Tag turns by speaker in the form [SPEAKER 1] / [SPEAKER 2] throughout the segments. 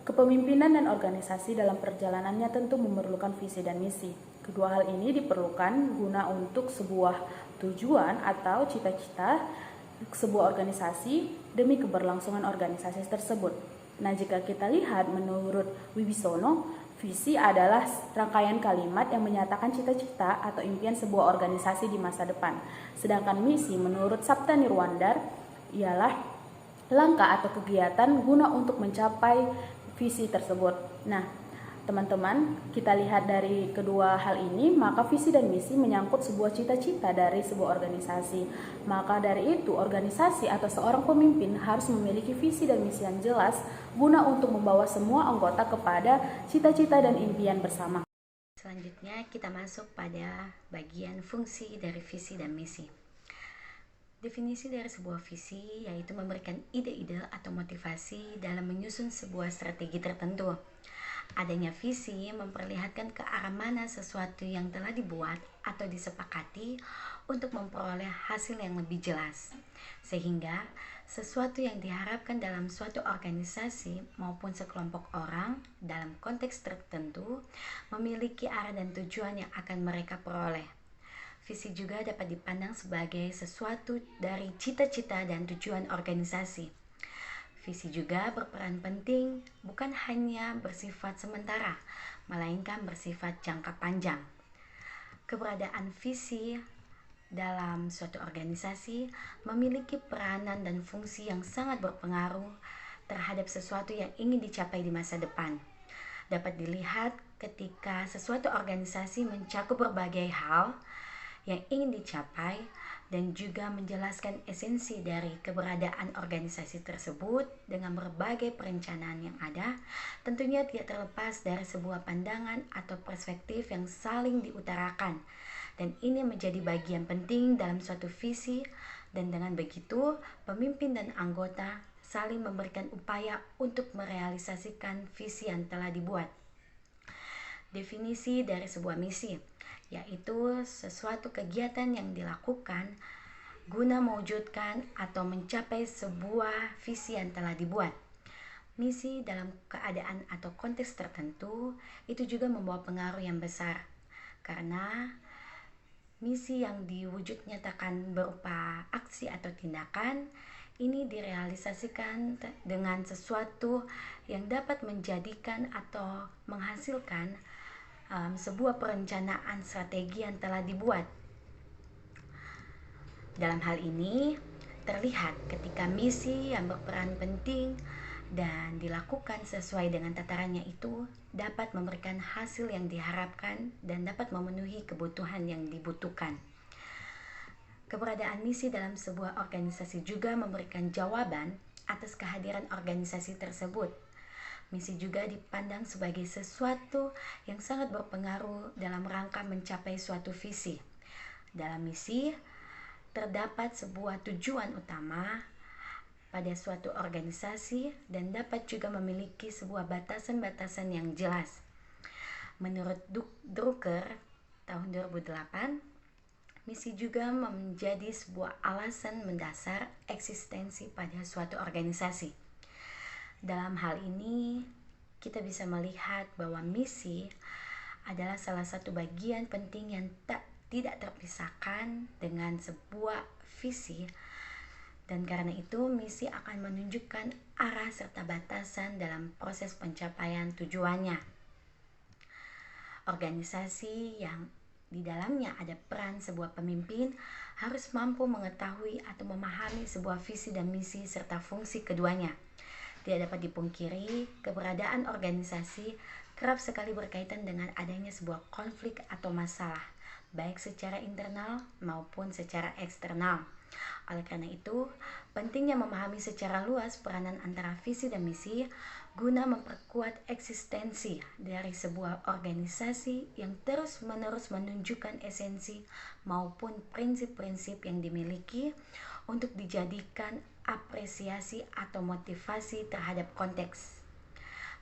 [SPEAKER 1] Kepemimpinan dan organisasi dalam perjalanannya tentu memerlukan visi dan misi. Kedua hal ini diperlukan guna untuk sebuah tujuan atau cita-cita sebuah organisasi demi keberlangsungan organisasi tersebut. Nah, jika kita lihat menurut Wibisono, visi adalah rangkaian kalimat yang menyatakan cita-cita atau impian sebuah organisasi di masa depan. Sedangkan misi menurut Sapta Nirwandar ialah langkah atau kegiatan guna untuk mencapai visi tersebut. Nah, teman-teman, kita lihat dari kedua hal ini, maka visi dan misi menyangkut sebuah cita-cita dari sebuah organisasi. Maka dari itu, organisasi atau seorang pemimpin harus memiliki visi dan misi yang jelas guna untuk membawa semua anggota kepada cita-cita dan impian bersama.
[SPEAKER 2] Selanjutnya kita masuk pada bagian fungsi dari visi dan misi. Definisi dari sebuah visi yaitu memberikan ide-ide atau motivasi dalam menyusun sebuah strategi tertentu. Adanya visi memperlihatkan ke arah mana sesuatu yang telah dibuat atau disepakati untuk memperoleh hasil yang lebih jelas. Sehingga sesuatu yang diharapkan dalam suatu organisasi maupun sekelompok orang dalam konteks tertentu memiliki arah dan tujuan yang akan mereka peroleh. Visi juga dapat dipandang sebagai sesuatu dari cita-cita dan tujuan organisasi. Visi juga berperan penting bukan hanya bersifat sementara, melainkan bersifat jangka panjang. Keberadaan visi dalam suatu organisasi memiliki peranan dan fungsi yang sangat berpengaruh terhadap sesuatu yang ingin dicapai di masa depan. Dapat dilihat ketika sesuatu organisasi mencakup berbagai hal yang ingin dicapai dan juga menjelaskan esensi dari keberadaan organisasi tersebut dengan berbagai perencanaan yang ada, tentunya tidak terlepas dari sebuah pandangan atau perspektif yang saling diutarakan, dan ini menjadi bagian penting dalam suatu visi, dan dengan begitu pemimpin dan anggota saling memberikan upaya untuk merealisasikan visi yang telah dibuat. Definisi dari sebuah misi yaitu sesuatu kegiatan yang dilakukan guna mewujudkan atau mencapai sebuah visi yang telah dibuat. Misi dalam keadaan atau konteks tertentu itu juga membawa pengaruh yang besar, karena misi yang diwujud nyatakan berupa aksi atau tindakan ini direalisasikan dengan sesuatu yang dapat menjadikan atau menghasilkan sebuah perencanaan strategi yang telah dibuat. Dalam hal ini terlihat ketika misi yang berperan penting dan dilakukan sesuai dengan tatarannya itu dapat memberikan hasil yang diharapkan dan dapat memenuhi kebutuhan yang dibutuhkan. Keberadaan misi dalam sebuah organisasi juga memberikan jawaban atas kehadiran organisasi tersebut. Misi juga dipandang sebagai sesuatu yang sangat berpengaruh dalam rangka mencapai suatu visi. Dalam misi, terdapat sebuah tujuan utama pada suatu organisasi dan dapat juga memiliki sebuah batasan-batasan yang jelas. Menurut Drucker tahun 2008, misi juga menjadi sebuah alasan mendasar eksistensi pada suatu organisasi. Dalam hal ini, kita bisa melihat bahwa misi adalah salah satu bagian penting yang tidak terpisahkan dengan sebuah visi, dan karena itu misi akan menunjukkan arah serta batasan dalam proses pencapaian tujuannya. Organisasi yang di dalamnya ada peran sebuah pemimpin harus mampu mengetahui atau memahami sebuah visi dan misi serta fungsi keduanya. Tidak dapat dipungkiri, keberadaan organisasi kerap sekali berkaitan dengan adanya sebuah konflik atau masalah, baik secara internal maupun secara eksternal. Oleh karena itu, pentingnya memahami secara luas peranan antara visi dan misi guna memperkuat eksistensi dari sebuah organisasi yang terus-menerus menunjukkan esensi maupun prinsip-prinsip yang dimiliki untuk dijadikan apresiasi atau motivasi terhadap konteks.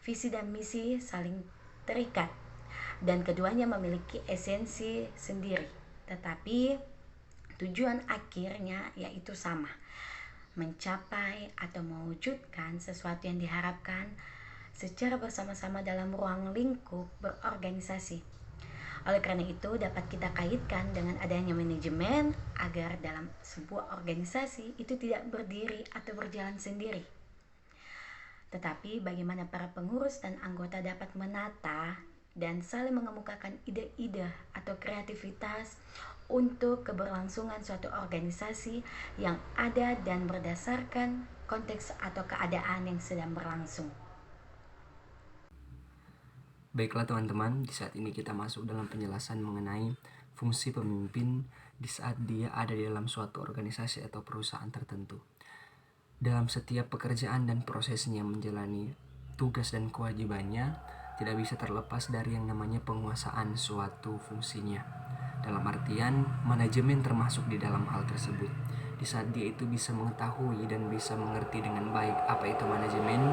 [SPEAKER 2] Visi dan misi saling terikat dan keduanya memiliki esensi sendiri, tetapi tujuan akhirnya yaitu sama, mencapai atau mewujudkan sesuatu yang diharapkan secara bersama-sama dalam ruang lingkup berorganisasi. Oleh karena itu, dapat kita kaitkan dengan adanya manajemen agar dalam sebuah organisasi itu tidak berdiri atau berjalan sendiri. Tetapi bagaimana para pengurus dan anggota dapat menata dan saling mengemukakan ide-ide atau kreativitas untuk keberlangsungan suatu organisasi yang ada dan berdasarkan konteks atau keadaan yang sedang berlangsung.
[SPEAKER 3] Baiklah teman-teman, di saat ini kita masuk dalam penjelasan mengenai fungsi pemimpin di saat dia ada di dalam suatu organisasi atau perusahaan tertentu. Dalam setiap pekerjaan dan prosesnya menjalani tugas dan kewajibannya, tidak bisa terlepas dari yang namanya penguasaan suatu fungsinya. Dalam artian, manajemen termasuk di dalam hal tersebut. Di saat dia itu bisa mengetahui dan bisa mengerti dengan baik apa itu manajemen,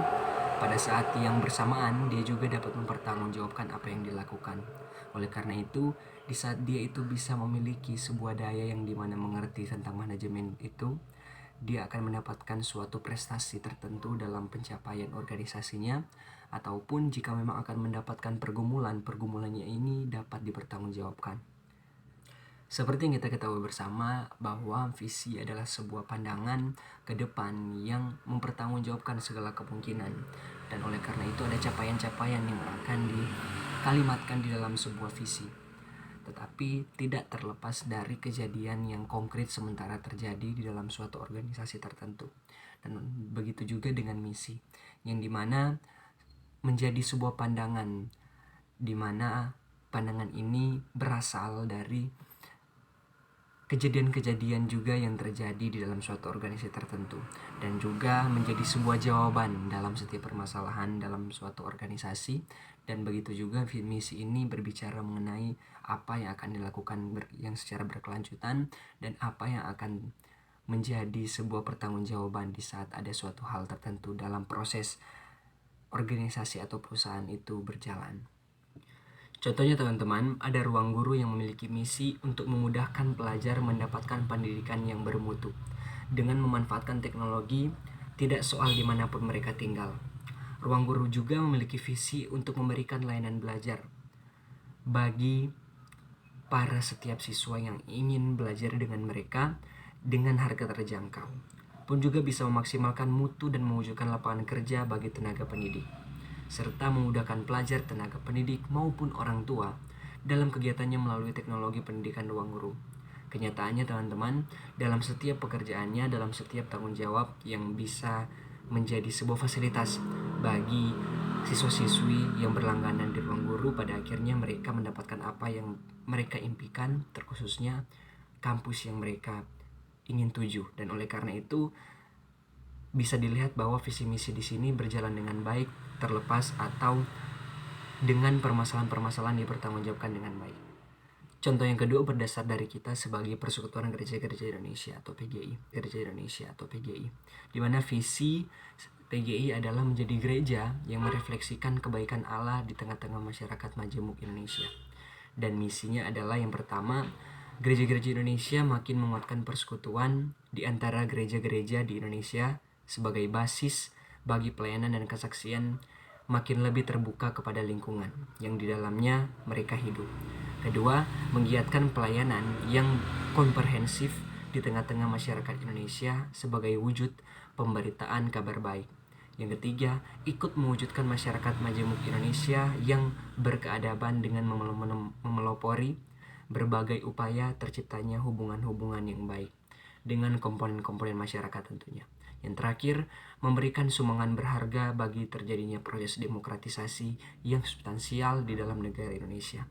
[SPEAKER 3] pada saat yang bersamaan dia juga dapat mempertanggungjawabkan apa yang dilakukan. Oleh karena itu, di saat dia itu bisa memiliki sebuah daya yang dimana mengerti tentang manajemen itu, dia akan mendapatkan suatu prestasi tertentu dalam pencapaian organisasinya, ataupun jika memang akan mendapatkan pergumulannya ini dapat dipertanggungjawabkan. Seperti yang kita ketahui bersama bahwa visi adalah sebuah pandangan ke depan yang mempertanggungjawabkan segala kemungkinan. Dan oleh karena itu ada capaian-capaian yang akan dikalimatkan di dalam sebuah visi. Tetapi tidak terlepas dari kejadian yang konkret sementara terjadi di dalam suatu organisasi tertentu. Dan begitu juga dengan misi, yang dimana menjadi sebuah pandangan, dimana pandangan ini berasal dari kejadian-kejadian juga yang terjadi di dalam suatu organisasi tertentu, dan juga menjadi sebuah jawaban dalam setiap permasalahan dalam suatu organisasi. Dan begitu juga misi ini berbicara mengenai apa yang akan dilakukan yang secara berkelanjutan dan apa yang akan menjadi sebuah pertanggungjawaban di saat ada suatu hal tertentu dalam proses organisasi atau perusahaan itu berjalan. Contohnya teman-teman, ada ruang guru yang memiliki misi untuk memudahkan pelajar mendapatkan pendidikan yang bermutu dengan memanfaatkan teknologi, tidak soal dimanapun mereka tinggal. Ruang guru juga memiliki visi untuk memberikan layanan belajar bagi para setiap siswa yang ingin belajar dengan mereka dengan harga terjangkau, pun juga bisa memaksimalkan mutu dan mewujudkan lapangan kerja bagi tenaga pendidik, serta memudahkan pelajar, tenaga pendidik, maupun orang tua dalam kegiatannya melalui teknologi pendidikan ruang guru. Kenyataannya teman-teman, dalam setiap pekerjaannya, dalam setiap tanggung jawab yang bisa menjadi sebuah fasilitas bagi siswa-siswi yang berlangganan di ruang guru, pada akhirnya mereka mendapatkan apa yang mereka impikan, terkhususnya kampus yang mereka ingin tuju. Dan oleh karena itu, bisa dilihat bahwa visi misi di sini berjalan dengan baik, terlepas atau dengan permasalahan-permasalahan dipertanggungjawabkan dengan baik. Contoh yang kedua berdasar dari kita sebagai Persekutuan Gereja-Gereja Indonesia atau PGI, Gereja Indonesia atau PGI, di mana visi PGI adalah menjadi gereja yang merefleksikan kebaikan Allah di tengah-tengah masyarakat majemuk Indonesia. Dan misinya adalah yang pertama, gereja-gereja Indonesia makin menguatkan persekutuan di antara gereja-gereja di Indonesia sebagai basis bagi pelayanan dan kesaksian makin lebih terbuka kepada lingkungan yang di dalamnya mereka hidup. Kedua, menggiatkan pelayanan yang komprehensif di tengah-tengah masyarakat Indonesia sebagai wujud pemberitaan kabar baik. Yang ketiga, ikut mewujudkan masyarakat majemuk Indonesia yang berkeadaban dengan memelopori berbagai upaya terciptanya hubungan-hubungan yang baik dengan komponen-komponen masyarakat tentunya. Yang terakhir, memberikan sumbangan berharga bagi terjadinya proses demokratisasi yang substansial di dalam negara Indonesia.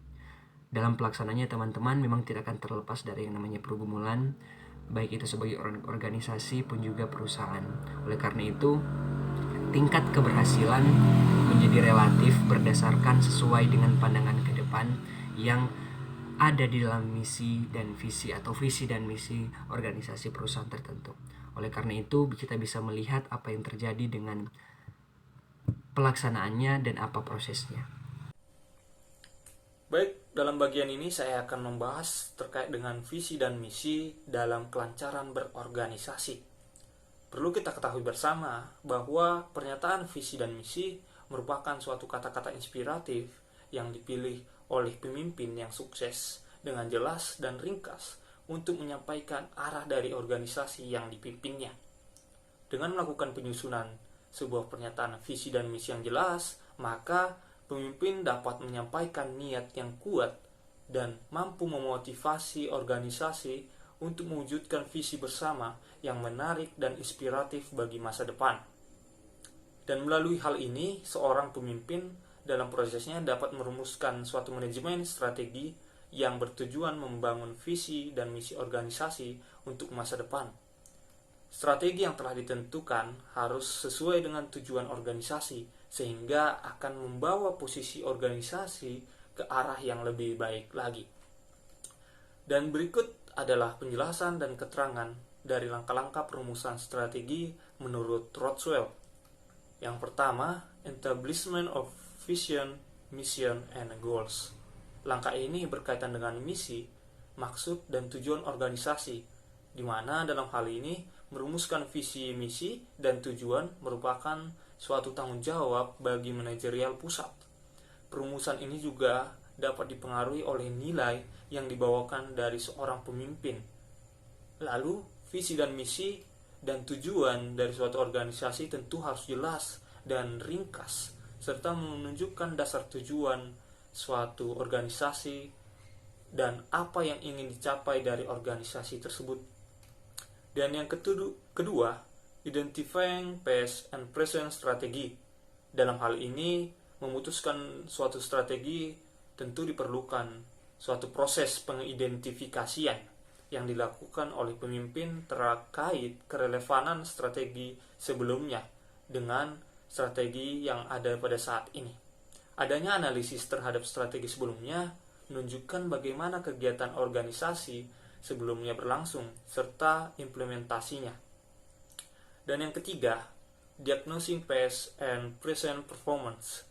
[SPEAKER 3] Dalam pelaksananya teman-teman memang tidak akan terlepas dari yang namanya pergumulan, baik itu sebagai organisasi pun juga perusahaan. Oleh karena itu, tingkat keberhasilan menjadi relatif berdasarkan sesuai dengan pandangan ke depan yang ada di dalam misi dan visi atau visi dan misi organisasi perusahaan tertentu. Oleh karena itu, kita bisa melihat apa yang terjadi dengan pelaksanaannya dan apa prosesnya.
[SPEAKER 4] Baik, Dalam bagian ini saya akan membahas terkait dengan visi dan misi dalam kelancaran berorganisasi. Perlu kita ketahui bersama bahwa pernyataan visi dan misi merupakan suatu kata-kata inspiratif yang dipilih oleh pemimpin yang sukses dengan jelas dan ringkas untuk menyampaikan arah dari organisasi yang dipimpinnya. Dengan melakukan penyusunan sebuah pernyataan visi dan misi yang jelas, maka pemimpin dapat menyampaikan niat yang kuat dan mampu memotivasi organisasi untuk mewujudkan visi bersama yang menarik dan inspiratif bagi masa depan. Dan melalui hal ini, seorang pemimpin dalam prosesnya dapat merumuskan suatu manajemen strategi yang bertujuan membangun visi dan misi organisasi untuk masa depan. Strategi yang telah ditentukan harus sesuai dengan tujuan organisasi, sehingga akan membawa posisi organisasi ke arah yang lebih baik lagi. Dan berikut adalah penjelasan dan keterangan dari langkah-langkah perumusan strategi menurut Rothwell. Yang pertama, establishment of vision, mission, and goals. Langkah ini berkaitan dengan misi, maksud, dan tujuan organisasi, di mana dalam hal ini merumuskan visi, misi, dan tujuan merupakan suatu tanggung jawab bagi manajerial pusat. Perumusan ini juga dapat dipengaruhi oleh nilai yang dibawakan dari seorang pemimpin. Lalu, visi dan misi dan tujuan dari suatu organisasi tentu harus jelas dan ringkas, serta menunjukkan dasar tujuan suatu organisasi dan apa yang ingin dicapai dari organisasi tersebut. Dan yang kedua, identifying past and present strategy. Dalam hal ini, memutuskan suatu strategi tentu diperlukan suatu proses pengidentifikasian yang dilakukan oleh pemimpin terkait kerelevanan strategi sebelumnya dengan strategi yang ada pada saat ini. Adanya analisis terhadap strategi sebelumnya menunjukkan bagaimana kegiatan organisasi sebelumnya berlangsung, serta implementasinya. Dan yang ketiga, diagnosing past and present performance.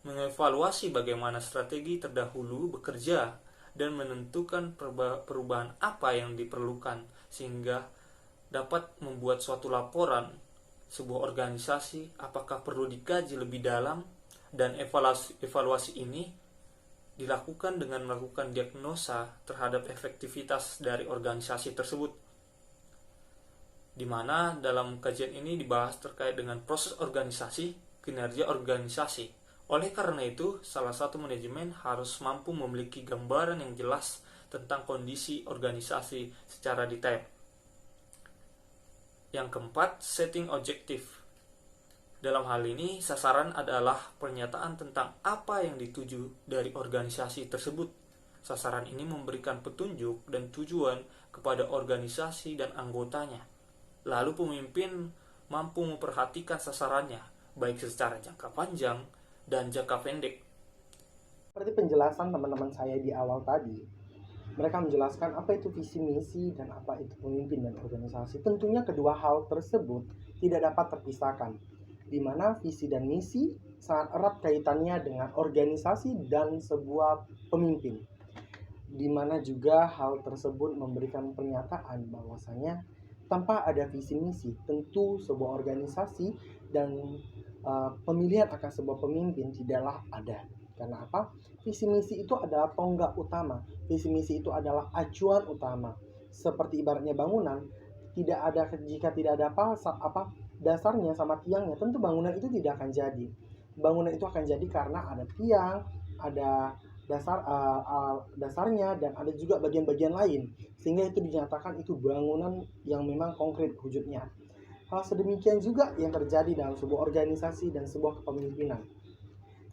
[SPEAKER 4] Mengevaluasi bagaimana strategi terdahulu bekerja dan menentukan perubahan apa yang diperlukan sehingga dapat membuat suatu laporan sebuah organisasi apakah perlu dikaji lebih dalam, dan evaluasi ini dilakukan dengan melakukan diagnosa terhadap efektivitas dari organisasi tersebut, di mana dalam kajian ini dibahas terkait dengan proses organisasi, kinerja organisasi. Oleh karena itu, salah satu manajemen harus mampu memiliki gambaran yang jelas tentang kondisi organisasi secara detail. Yang keempat, setting objective. Dalam hal ini, sasaran adalah pernyataan tentang apa yang dituju dari organisasi tersebut. Sasaran ini memberikan petunjuk dan tujuan kepada organisasi dan anggotanya. Lalu pemimpin mampu memperhatikan sasarannya, baik secara jangka panjang dan jangka pendek.
[SPEAKER 5] Seperti penjelasan teman-teman saya di awal tadi, mereka menjelaskan apa itu visi misi dan apa itu pemimpin dan organisasi. Tentunya kedua hal tersebut tidak dapat terpisahkan, di mana visi dan misi sangat erat kaitannya dengan organisasi dan sebuah pemimpin, di mana juga hal tersebut memberikan pernyataan bahwasanya tanpa ada visi misi, tentu sebuah organisasi dan pemilihan akan sebuah pemimpin tidaklah ada. Karena apa? Visi misi itu adalah tonggak utama. Visi misi itu adalah acuan utama. Seperti ibaratnya bangunan, jika tidak ada dasarnya sama tiangnya, tentu bangunan itu tidak akan jadi. Bangunan itu akan jadi karena ada tiang, ada dasarnya, dan ada juga bagian-bagian lain, sehingga itu dinyatakan itu bangunan yang memang konkret wujudnya. Hal sedemikian juga yang terjadi dalam sebuah organisasi dan sebuah kepemimpinan.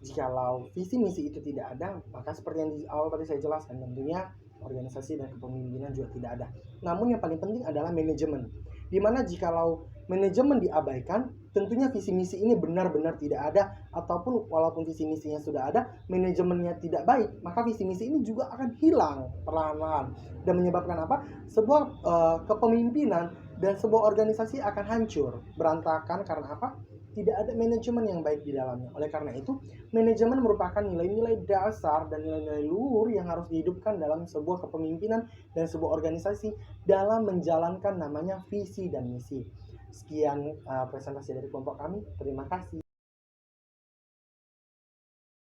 [SPEAKER 5] Jikalau visi misi itu tidak ada, maka seperti yang di awal tadi saya jelaskan, tentunya organisasi dan kepemimpinan juga tidak ada. Namun yang paling penting adalah manajemen, di mana jikalau manajemen diabaikan, tentunya visi misi ini benar-benar tidak ada, ataupun walaupun visi misinya sudah ada, manajemennya tidak baik, maka visi misi ini juga akan hilang perlahan-lahan dan menyebabkan apa? Sebuah kepemimpinan dan sebuah organisasi akan hancur, berantakan. Karena apa? tidak ada manajemen yang baik di dalamnya. Oleh karena itu, manajemen merupakan nilai-nilai dasar dan nilai-nilai luhur yang harus dihidupkan dalam sebuah kepemimpinan dan sebuah organisasi dalam menjalankan namanya visi dan misi. Sekian presentasi dari kelompok kami. Terima kasih.